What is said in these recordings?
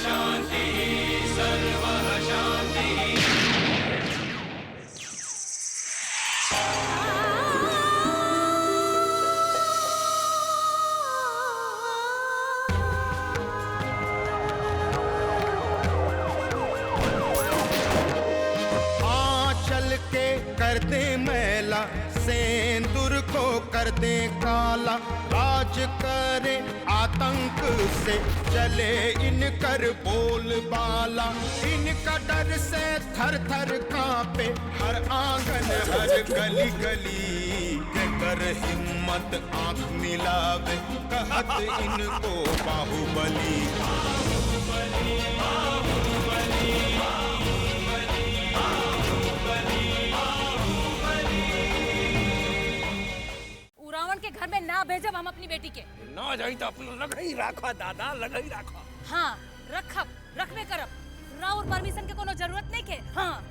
शान्तिः सर्वः शान्तिः। कर दे मैला सेंदूर को कर दे काला, राज करे आतंक से चले इनकर बोलबाला। इनका डर से थर थर कांपे हर आंगन हर गली गली। कर हिम्मत आंख मिलावे कहत इनको बाहुबली। बाहुबली बाहुबली रावण के घर में ना भेजब हम अपनी बेटी के। ना जाई तो अपना लगई राखो दादा, लगई राखो। हाँ रखब, रखबे करब। राउर परमिशन के कोनो जरूरत नहीं के। हाँ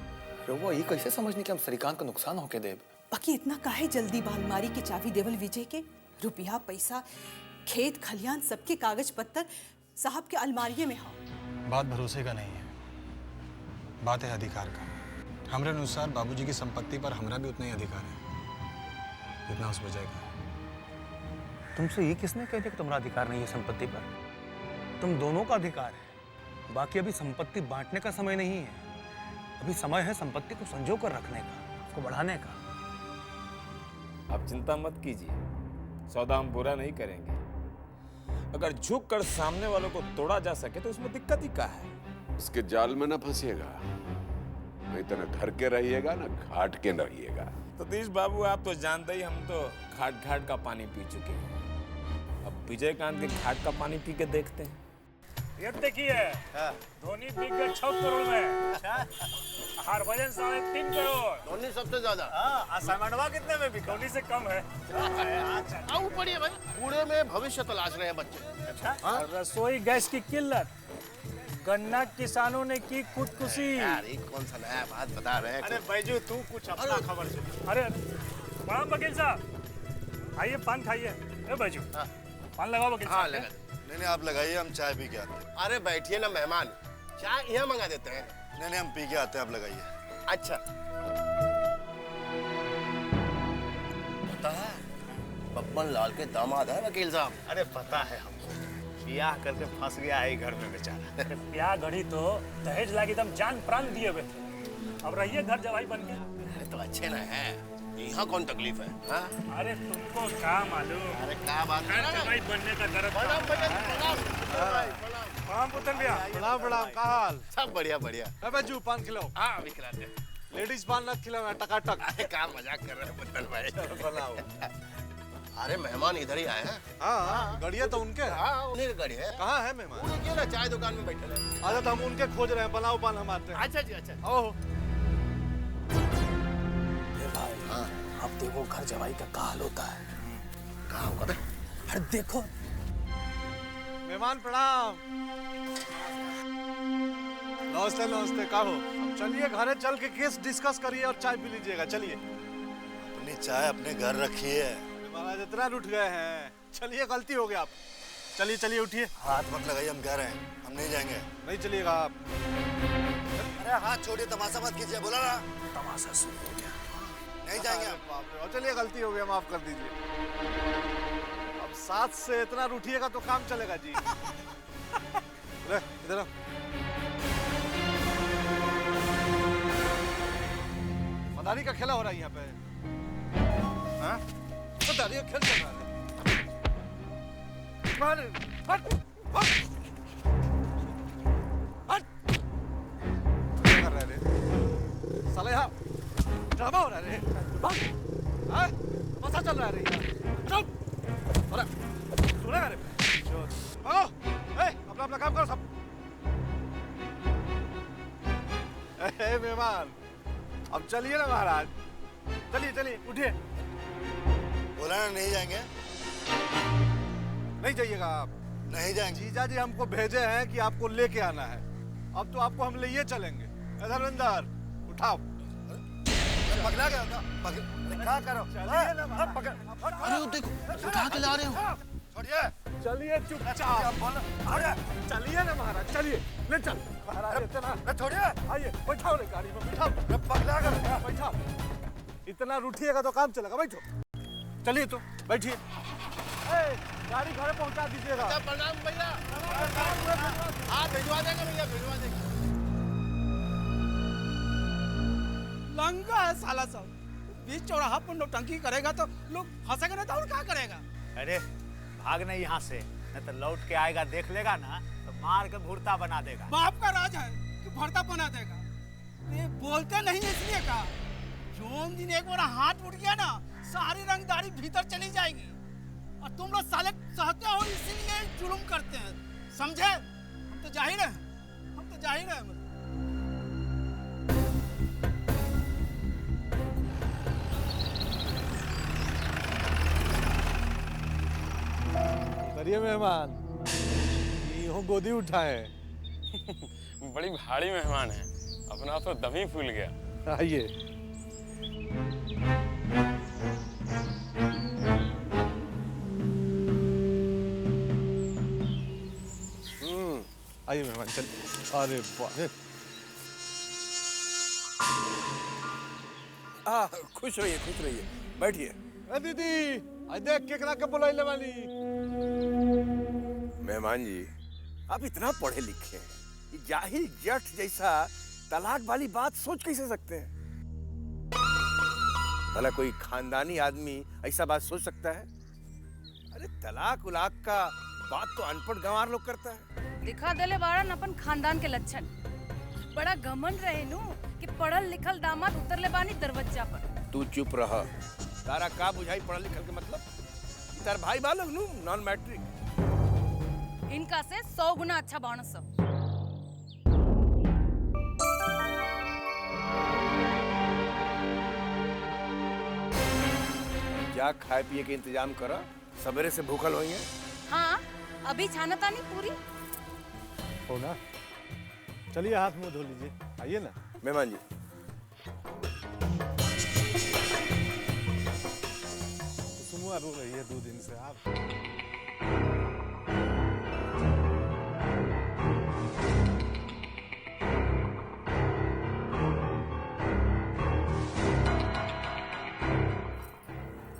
रउआ ये कैसे समझनी कि हम श्रीकांत का नुकसान होके देब? बाकी इतना काहे जल्दी बालमारी के चाबी देवल विजय के? रुपया पैसा खेत खलियान सबके कागज पत्तर साहब के अलमारिये में हो। बात भरोसे का नहीं है, बात है अधिकार का। हमरे अनुसार बाबूजी की संपत्ति पर हमरा भी उतना ही अधिकार है जितना उस विजय का। तुमसे ये किसने कह दिया कि तुम्हारा अधिकार नहीं है संपत्ति पर? तुम दोनों का अधिकार है। बाकी अभी संपत्ति बांटने का समय नहीं है, अभी समय है संपत्ति को संजो कर रखने का, उसको बढ़ाने का। आप चिंता मत कीजिए, सौदा हम बुरा नहीं करेंगे। अगर झुक कर सामने वालों को तोड़ा जा सके तो उसमें दिक्कत ही क्या है? इसके जाल में ना फंसिएगा, नहीं तो ना घर के रहिएगा ना घाट के रहिएगा। सतीश बाबू आप तो जानते ही, हम तो घाट घाट का पानी पी चुके हैं। अब विजयकांत के घाट का पानी पी के देखते हैं। ये देखिए धोनी बिक गए 6 करोड़ में, हरभजन 3.5 करोड़। धोनी सबसे ज्यादा। सामानवा कितने में बिका? धोनी से कम है। ऊपर ही भाई कूड़े में भविष्य तलाश रहे हैं बच्चे। अच्छा रसोई गैस की किल्लत, गन्ना किसानों ने की खुदकुशी। यार ये कौन सा नया बात बता रहे हैं? अरे बैजू तू कुछ अपना खबर सुन। अरे प्रणाम वकील साहब, आइए पान खाइए। ए बैजू पान लगाओ वकील साहब। लगा दे। नहीं आप लगाइए, हम चाय पी के आते हैं। अरे बैठिए ना मेहमान, चाय यहाँ मंगा देते हैं। नहीं हम पी के आते हैं, आप लगाइए। अच्छा पता है बब्बन लाल के दामाद है वकील साहब। अरे पता है हमको, ब्याह करके फंस गया है घर में बेचारा। ब्याह घड़ी तो दहेज लागी एकदम जान प्राण दिए हुए थे, अब रहिए घर जवाई बन के। अरे तो अच्छे ना है, यहाँ कौन तकलीफ है? हाँ? अरे तुमको क्या मालूम? अरे क्या बात है? जवाई बनने का दर्द। प्रणाम पुतन भैया। प्रणाम प्रणाम, का हाल? सब बढ़िया बढ़िया। बाजू पान खिलाओ। हाँ अभी खिलाते। लेडीज पान न खिलाओ टकाटक। अरे क्या मजाक कर रहे हैं पुतन भाई। बनाओ। अरे मेहमान इधर ही आए हैं। हाँ गड़िया तो उनके। हाँ उन्हीं की गाड़ी है। कहाँ है मेहमान? वो देखिए ना चाय दुकान में बैठे हैं। आजा तो हम उनके खोज रहे हैं, बनाओ पान हम आते हैं। अच्छा जी अच्छा। ओहो हाँ अब देखो घर जवाई का हाल होता है। कहाँ होगा? अरे देखो मेहमान प्रणाम। नमस्ते नमस्ते, का हो? चलिए घरे चल के केस डिस्कस करिए और चाय पी लीजिएगा। चलिए अपनी चाय अपने घर रखिए। महाराज इतना रूठ गए हैं, चलिए गलती हो गया आप। चलिए चलिए उठिए। हाथ मत लगाइए, हम कह रहे हैं हम नहीं जाएंगे। नहीं चलिएगा आप। अरे हाथ छोड़िए, तमाशा मत कीजिए। बोला ना तमाशा शुरू हो गया, नहीं जाएंगे आप। चलिए गलती हो गया, माफ कर दीजिए। अब साथ से इतना रूठिएगा तो काम चलेगा जी। ले इधर आओ। मदारी का खेला हो रहा है यहाँ पे। हाँ? मदारी का खेल चल रहा है। हट हट हट हट। क्या कर रहे रे? साले यहाँ ड्रामा हो रहा है रे। हाँ? मजा चल रहा है रे। चुप। अरे सुनेगा रे। भागो। अपना अपना काम करो सब। मेहमान अब चलिए ना महाराज, चलिए चलिए उठिए। बोला ना नहीं जाएंगे। नहीं जाइएगा आप। नहीं जाएंगे। जीजा जी हमको भेजे हैं कि आपको लेके आना है। अब तो आपको हम ले चलेंगे। धर्मेंद्र उठाओ। पकड़ा गया था। क्या करो? चलिए ना पकड़। अरे देखो उठा के ला रहे हो। छोड़िए। चलिए चुपचाप। चलिए ना महाराज, चलिए ले चल महाराज। इतना छोड़िए। आइए बैठाओ रे गाड़ी में, बैठाओ। पगला कर बैठाओ। इतना रूठिएगा तो काम चलेगा, बैठो। चलिए तो बैठिए। गाड़ी घर पहुंचा दीजिएगा। प्रणाम भैया। हाँ भिजवा देंगे भैया, भिजवा देंगे। लंगा है साला सब, बीच चौराहा पर नौटंकी करेगा तो लोग हंसेंगे ना, तो और क्या करेगा? अरे भाग नहीं यहाँ से, नहीं तो लौट के आएगा, देख लेगा ना तो मार के भुर्ता बना देगा। बाप का राज है कि भरता बना देगा। ये बोलते नहीं इसलिए का, जोन दिन एक बार हाथ उठ गया ना, सारी रंगदारी भीतर चली जाएगी। और तुम लोग साले सहते हो, इसीलिए जुल्म करते हैं, समझे? हम तो जाहिर है, हम तो जाहिर है। करिए मेहमान, यूं गोदी उठाए। बड़ी भारी मेहमान है, अपना तो दम ही फूल गया। आइए। आइए मेहमान, चल। अरे वाह, खुश रहिए, खुश रहिए, बैठिए। दीदी आज देख केकरा के बुलाइले वाली। मेहमान जी, आप इतना पढ़े लिखे हैं, ये जाहिल जट जैसा तलाक वाली बात सोच कैसे सकते हैं? भला कोई खानदानी आदमी ऐसा बात सोच सकता है? अरे तलाक उलाक का बात तो अनपढ़ गंवार लोग करता है। दिखा देले बारन अपन खानदान के लक्षण। बड़ा घमंड रहे नु कि पढ़ल लिखल दामाद उतरले बानी दरवाजा पर। तू चुप रह। तारा का बुझाई पढ़ल लिखल के मतलब? तार भाई बालक नु नॉन मैट्रिक। इनका से 100 गुना अच्छा बाणस। क्या खाए पिए के इंतजाम करा, सवेरे से भूखल होइए। हाँ अभी छानता नहीं पूरी हो ना। चलिए हाथ मुंह धो लीजिए, आइए ना। मेहमान जी, कुसुमुआ रो रही है 2 दिन से। आप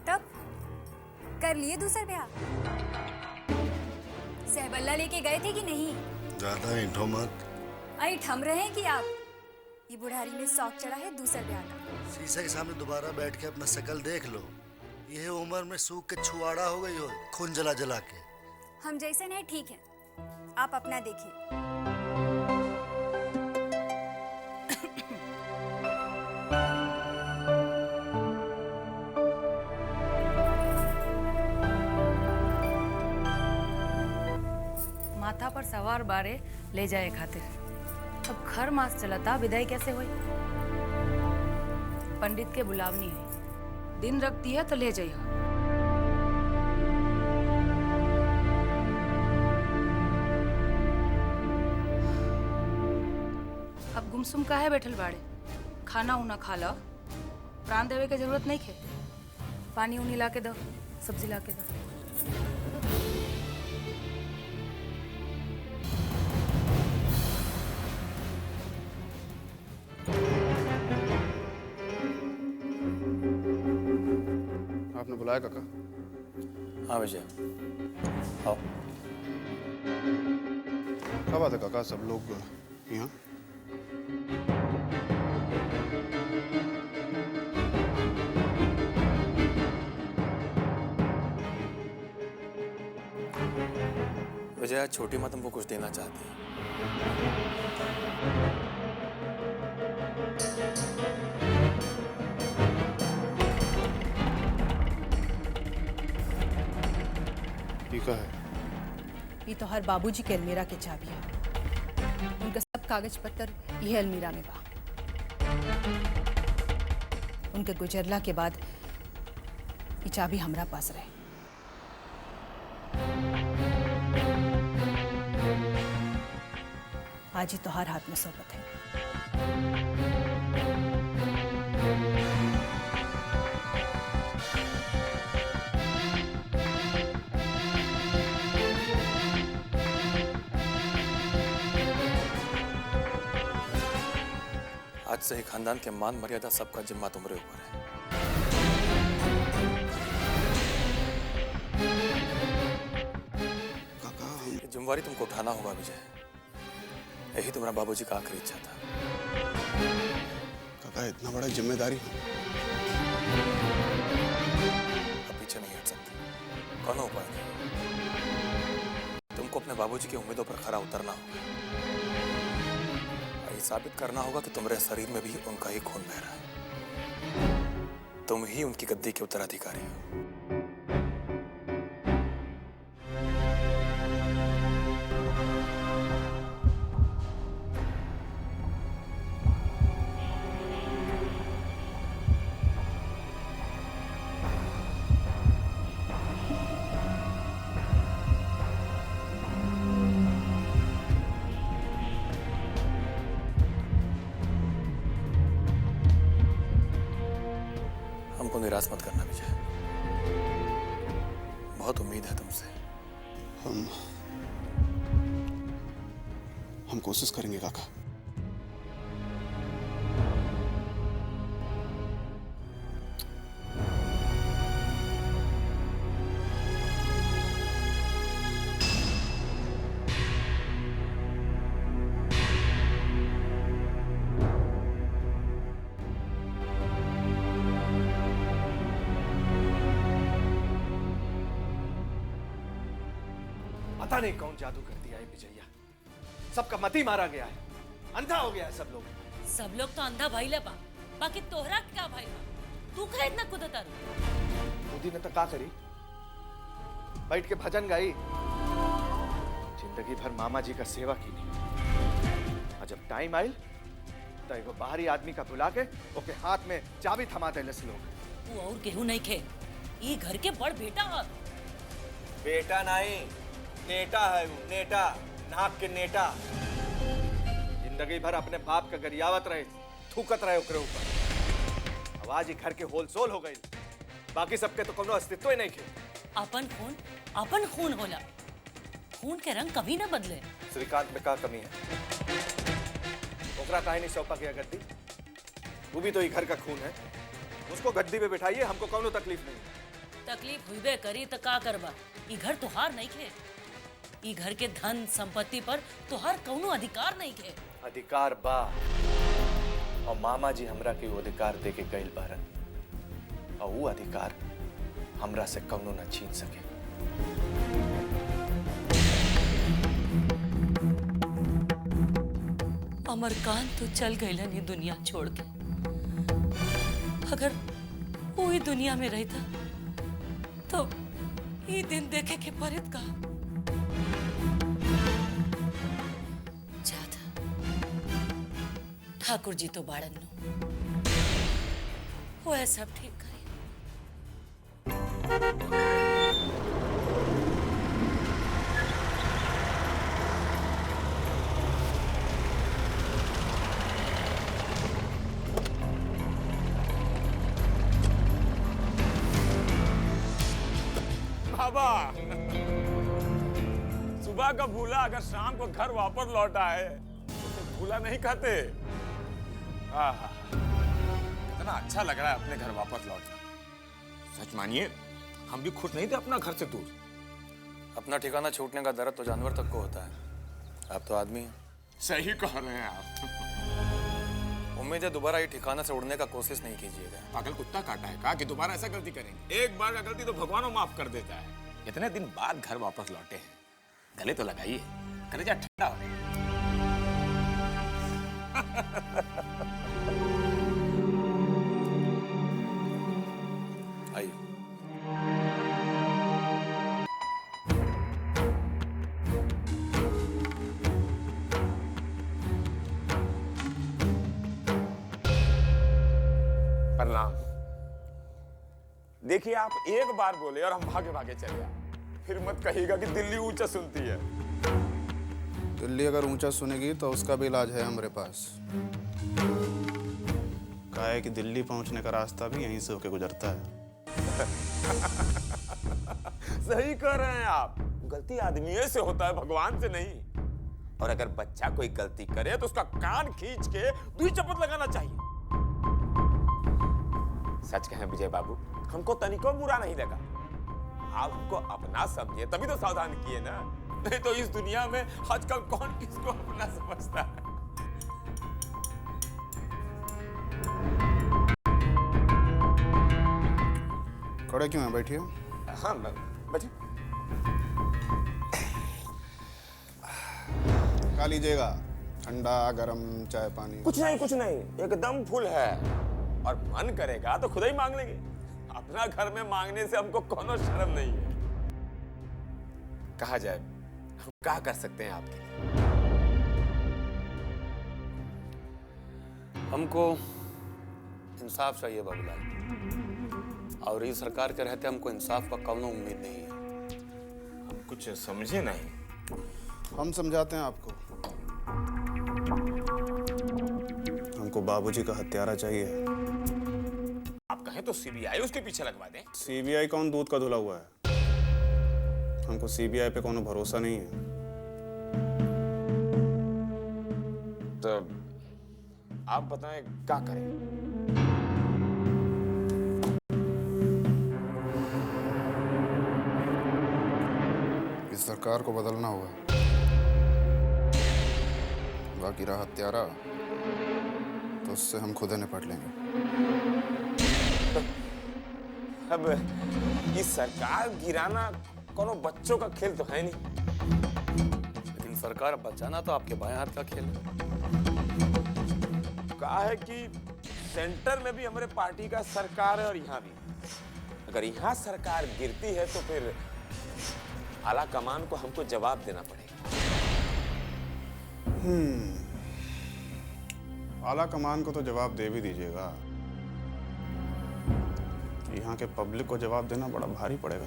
तब कर लिए दूसरा ब्याह? सहबल्ला लेके गए थे कि नहीं? ज्यादा इंठो मत। ऐठ हम रहे कि आप? ये बुढ़ारी में शौक चढ़ा है दूसरा ब्याह का। शीशे के सामने दोबारा बैठ के अपना शकल देख लो। यह उम्र में सूख के छुआड़ा हो गई हो, खून जला जला के। हम जैसे नहीं ठीक है, आप अपना देखिए। माथा पर सवार बारे ले जाए खातिर। अब खर मास चलता, विदाई कैसे हुई? पंडित के बुलावनी है, दिन रखती है तो ले जाइए। अब गुमसुम काहे बैठल बाड़े? खाना उना खा लो, प्राण देवे के जरूरत नहीं है। पानी उनी ला के दो, सब्जी ला के दो। आपने बुलाया काका? हाँ विजय, आओ। कब आते काका सब लोग यहाँ? विजय, छोटी माँ तुमको कुछ देना चाहती है। है। ये तो हर बाबूजी के अलमीरा के चाबी है। उनका सब कागज पत्तर ये अलमीरा में बा। उनके गुजरला के बाद ये चाबी हमरा पास रहे। आज ही तो हर हाथ में सोबत है। आज से ही खानदान के मान मर्यादा सबका जिम्मा तुम्हारे ऊपर है। ये जिम्मेवारी तुमको उठाना होगा विजय। यही तुम्हारा बाबूजी का आखिरी इच्छा था। काका इतना बड़ा जिम्मेदारी अब पीछे नहीं हट सकते, कौन उपाय नहीं। तुमको अपने बाबूजी की उम्मीदों पर खरा उतरना होगा। ये साबित करना होगा कि तुम्हारे शरीर में भी उनका ही खून बह रहा है। तुम ही उनकी गद्दी के उत्तराधिकारी हो। हमको निराश मत करना विजय, बहुत उम्मीद है तुमसे। हम कोशिश करेंगे काका। पता नहीं कौन जादू कर दिया है विजया, सबका मती मारा गया है, अंधा हो गया है सब लोग। सब लोग तो अंधा भाईला बा, बाकी तोहरा क्या भाई बा? तू का इतना कुदता रू? मोदी ने तो का करी, बैठ के भजन गाई, जिंदगी भर मामा जी का सेवा की नहीं। और जब टाइम आयल तो एगो बाहरी आदमी का बुला के ओके हाथ में चाबी थमा देलस लोग। वो और केहू नहीं खे, ये घर के बड़ बेटा है। बेटा नहीं, नेटा है वो, नेटा, नाक के नेटा। जिंदगी भर अपने बाप का गरियावत रहे, थूकत रहे ओकरे ऊपर। आवाज ही घर के होल सोल हो गई, बाकी सबके तो कोनो अस्तित्व ही नहीं खे। अपन खून होला, खून के रंग कभी ना बदले। श्रीकांत में का कमी है? ओकरा काहे नहीं सौंपा गया गद्दी? वो भी तो ही घर का खून है, उसको गद्दी पे बिठाइए, हमको कोनो तकलीफ नहीं। तकलीफ हुईबे करी तो का करबा? ये घर तुहार नहीं खे, ये घर के धन संपत्ति पर तुहार कौनो अधिकार नहीं खे। अधिकार बा, और मामा जी हमरा के वो अधिकार दे के गइल बारन, और वो अधिकार हमरा से कौनो न छीन सके। अमरकांत तो चल गइलन ये दुनिया छोड़ के। अगर वो ही दुनिया में रहता तो ये दिन देखे के परित का जाता। ठाकुर जी तो बाड़न नु, वो है सब ठीक करे। बाबा, सुबह का भूला अगर शाम को घर वापस लौट आए तो भूला नहीं खाते। कितना अच्छा लग रहा है अपने घर वापस लौटना। सच मानिए, हम भी खुश नहीं थे अपना घर से दूर। अपना ठिकाना छूटने का दर्द तो जानवर तक को होता है, आप तो आदमी हैं। सही कह रहे हैं आप। उम्मीद है दोबारा ये ठिकाना से उड़ने का कोशिश नहीं कीजिएगा। पागल कुत्ता काटा है, कहा कि दोबारा ऐसा गलती करेंगे। एक बार का गलती तो भगवान माफ कर देता है। इतने दिन बाद घर वापस लौटे हैं, गले तो लगाइए, कलेजा ठंडा हो। आइए। प्रणाम। देखिए, आप एक बार बोले और हम भागे भागे चले आए, फिर मत कहिएगा कि दिल्ली ऊंचा सुनती है। दिल्ली अगर ऊंचा सुनेगी तो उसका भी इलाज है हमारे पास। कहा है कि दिल्ली पहुंचने का रास्ता भी यहीं से होके गुजरता है। सही कह रहे हैं आप, गलती आदमी से होता है, भगवान से नहीं। और अगर बच्चा कोई गलती करे तो उसका कान खींच के दुई चपत लगाना चाहिए। सच कहें विजय बाबू, हमको तनिको बुरा नहीं लगा। आप हमको अपना समझे तभी तो सावधान किए ना, नहीं तो इस दुनिया में आजकल कौन किसको अपना समझता है। खड़े क्यों हैं? बैठिए। हाँ बैठिए। खा लीजिएगा, ठंडा गरम चाय पानी। कुछ नहीं, एकदम फुल है। और मन करेगा तो खुद ही मांग लेंगे। अपना घर में मांगने से हमको कोनो शर्म नहीं है। कहा जाए, हम क्या कर सकते हैं आपके लिए? हमको इंसाफ चाहिए बाबूलाल, और इस सरकार के रहते हमको इंसाफ का कौनो उम्मीद नहीं है। हम कुछ समझे नहीं। हम समझाते हैं आपको। हमको बाबूजी का हत्यारा चाहिए। आप कहें तो सीबीआई उसके पीछे लगवा दें। सीबीआई कौन दूध का धुला हुआ है? हमको सीबीआई पे कोनो भरोसा नहीं है। तो आप बताएं क्या करें? इस सरकार को बदलना होगा, बाकी रहा हत्यारा तो उससे हम खुद निपट लेंगे। अब इस सरकार गिराना कोनो बच्चों का खेल तो है नहीं। लेकिन सरकार बचाना तो आपके बाएं हाथ का खेल है। कहा है कि सेंटर में भी हमारे पार्टी का सरकार है और यहाँ भी। अगर यहाँ सरकार गिरती है तो फिर आला कमान को हमको जवाब देना पड़ेगा। आला कमान को तो जवाब दे भी दीजिएगा, यहाँ के पब्लिक को जवाब देना बड़ा भारी पड़ेगा।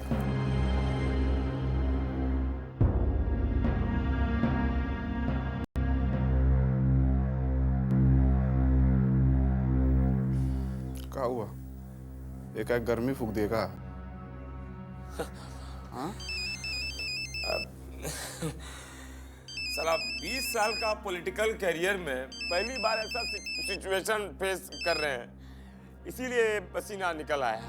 क्या हुआ? एक गर्मी फूक देगा? हाँ? साला 20 साल का पॉलिटिकल करियर में पहली बार ऐसा सिचुएशन फेस कर रहे हैं, इसीलिए पसीना निकल आया।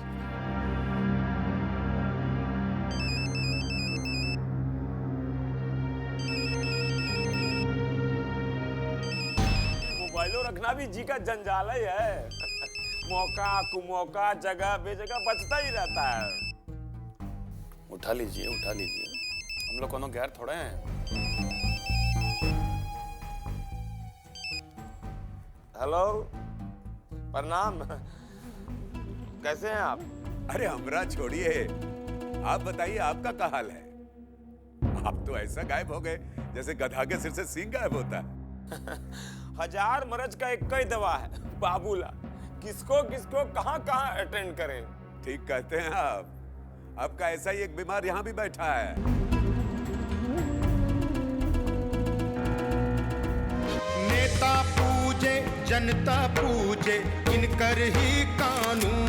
मोबाइलों रखना भी जी का जंजाल ही है। मौका कुमौका जगह बेजगह बचता ही रहता है। उठा लीजिए, हम लोग कोनो गैर थोड़े हैं। हेलो, प्रणाम। कैसे हैं आप? अरे हमरा छोड़िए, आप बताइए आपका क्या हाल है? आप तो ऐसा गायब हो गए जैसे गधा के सिर से सींग गायब होता है। हजार मरज का एक ही दवा है बाबूला। किसको किसको कहां कहां अटेंड करें? ठीक कहते हैं आप। आपका ऐसा ही एक बीमार यहाँ भी बैठा है। नेता पूजे जनता पूजे, इनकर ही कानून।